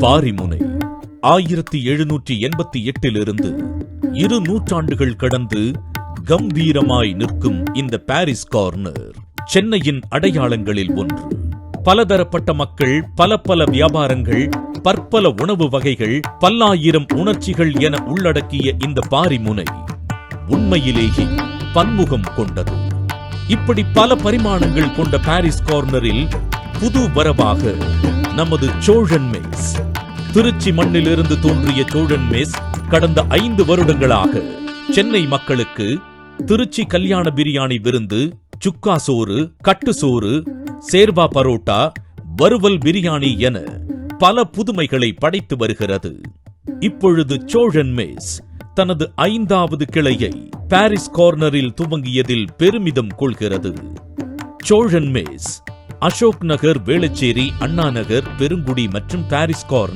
பாரிமுனை 1788 2 நூற்றாண்டுகள் கடந்து கம்பீரமாய் நிற்கும் இந்த பாரிஸ் கார்னர் சென்னையின் அடையாளங்களில் ஒன்று. பலதரப்பட்ட மக்கள், பல வியாபாரங்கள், பற்பல உணவு வகைகள், பல்லாயிரம் உணர்ச்சிகள் என உள்ளடக்கிய இந்த பாரிமுனை உண்மையிலேயே பன்முகம் கொண்டது. இப்படி பல பரிமாணங்கள் கொண்ட பாரிஸ் கார்னரில் புது வரவாக நமது சோழன் மெஸ். திருச்சி மண்ணிலிருந்து தோன்றிய சோழன் மெஸ் கடந்த 5 வருடங்களாக சென்னை மக்களுக்கு திருச்சி கல்யாண பிரியாணி விருந்து, சுக்கா சோறு, கட்டு சோறு, சேர்வா பரோட்டா, வறுவல் பிரியாணி என பல புதுமைகளை படைத்து வருகிறது. இப்பொழுது சோழன் மெஸ் தனது 5வது கிளையை பாரிஸ் கார்னரில் துவங்கியதில் பெருமிதம் கொள்கிறது. சோழன் மெஸ் அசோக் நகர், வேளச்சேரி, அண்ணா நகர், பெருங்குடி மற்றும் பாரிஸ் கார்னர்.